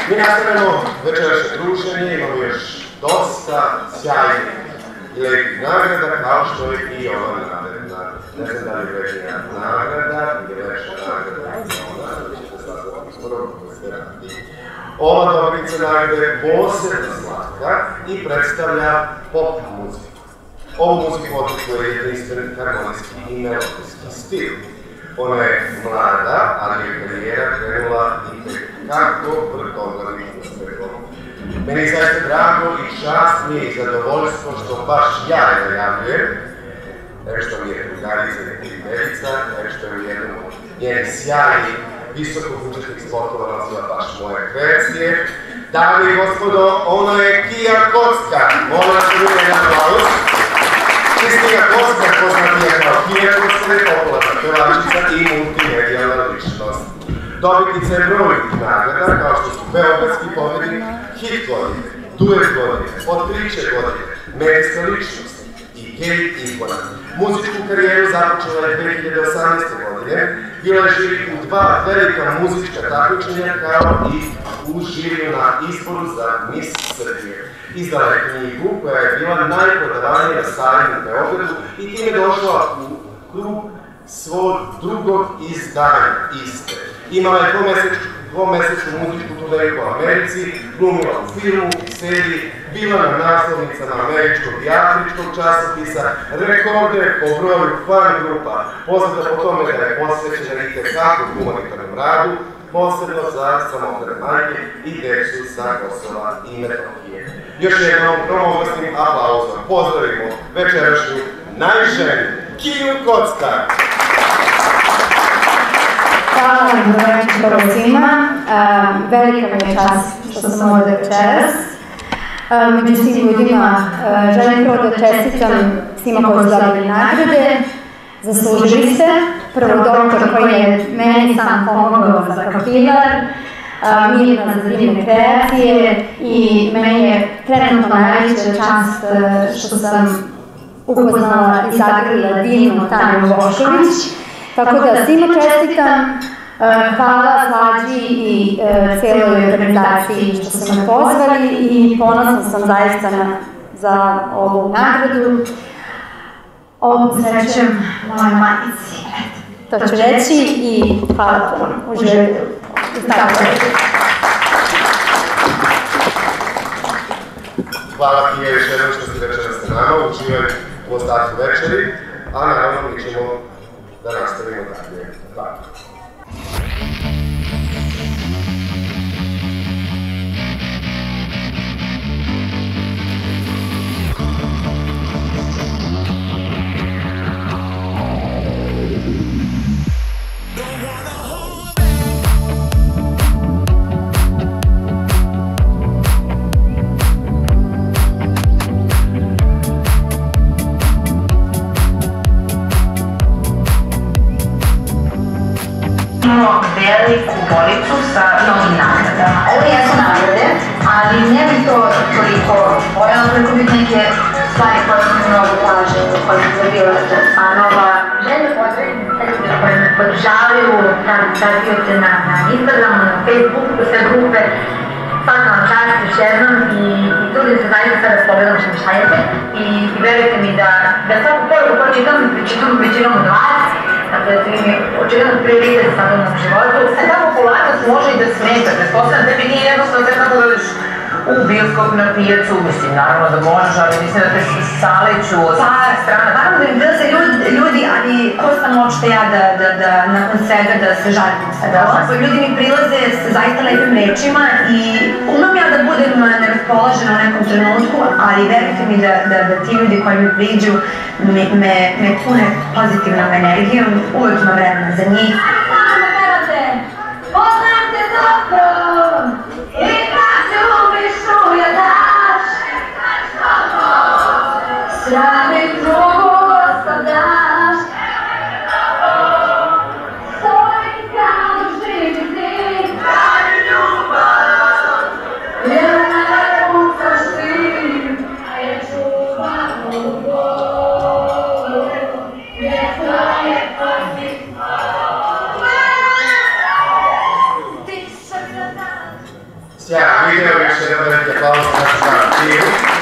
Mi nastavljamo večerašnje druženje, imamo još dosta sjajnih i lepih nagrada, kao što je i ova nagrada. Ne znam da li je veća nagrada, ili veća nagrada, ona ćete saznati skoro kako se radi. Ova dobitnica nagrada je posebno slatka i predstavlja pop muziku. Ovu muziku odlikuje jedinstven harmonijski i melodijski stil. Ona je mlada, ali je karijera krenula i kako vrtoglavih uspehom. Meni je zaista drago i čast mi je i zadovoljstvo što baš ja je najavljujem. Nešto mi je drugarica i prijateljica, nešto je u jednom od njenih sjajnih visoko učesnih sportova nosila baš moje kreacije. Dame i gospodo, ona je Kija Kocka. Molim vas da bude jedan aplauz. Kristina Kocka, poznatija kao Kija Kocka, je popularna pevačica i multimedijalna ličnost. Dobitnica je brojnih nagrada, kao što su Beogradski pobednik, Hit godine, Duet godine, Otkriće godine, Medijska ličnost i Gej ikona. Muzičku karijeru započela je 2018. godine, bila je žiri u 2 velika muzička takmičenja, kao i u žiriju na izboru za Miss Srbije. Izdala je knjigu koja je bila najprodavanija na sajmu u Beogradu i time došla u krug svog drugog izdanja iste. Imala je dvomesečnu muzičku turneju po Americi, glumila u filmu i seriji, bila na naslovnicama američkog i afričkog časopisa, rekorde po broju fan grupa, poznata po tome da je posvećena i tekako humanitarnom radu, posebno za samohrane majke i decu sa Kosova i Metohije. Još jednom gromoglasnim aplauzom pozdravimo večerašnju najženu Kiju Kocka. Hvala vam, dobro večer svima. Velika mi je čast što sam ovdje večeras. Među svim ljudima želim prvo da čestitam svima koji su dobili nagrade. Zaslužili ste. Prvo doktor koji je meni sam pomogao za kapilar, Mirna za divne kreacije i meni je trenutno najveća čast što sam upoznala i zagrlila divnu Tanju Vošković. Tako da svima čestitam, hvala Slađi i cijeloj organizaciji što su me pozvali i ponosna sam zaista za ovu nagradu. Ovom srećem mojoj majici. To ću reći i hvala puno. Uživajte. Hvala Kija još jednom što ste večeras s nama, uživajte u ostatku večeri, a naravno mi ćemo da nastavimo dalje. Hvala. Veliku bolicu sa mnogim nagradama. Ovo jesu nagrade, ali ne bi to toliko pojelo, preko biti neke stvari koje su mnogo plaže, koje su zabile to fanova. Želje pozdravim ljude koje me podržavaju, pratioce na Instagramu, na Facebooku, sve grupe. Svaka vam čast još jednom i trudim se zaista da pogledam što mi šaljete i verujte mi da svaku poruku koju čitam većinom od vas, dakle, to im je očigledno prioritet u svakodnevnom životu. Tako polagac može i da smeta, pretpostavljam tebi nije jednostavno sve kako dođeš u bioskop na pijacu, mislim, naravno da možeš, ali mislim da te saleću od strana. Naravno da im se ljudi, ali ko sam očite ja da nakon svega da se žalim. Ljudi mi prilaze sa zaista lepim rečima i umam ja da budem neraspoložena u nekom trenutku, ali verujte mi da ti ljudi koji mi priđu me pune pozitivnom energijom, uvek ima vremena za njih. Poznajem te dobro i kad ljubiš uvijek daš strane drugu ostavljaš svoj kao živi ti pravi ljubav jer ne pucaš ti a je čuvam u bolu jer to je poziv Sjajno video, još jedan veliki aplauz za našu arhivu.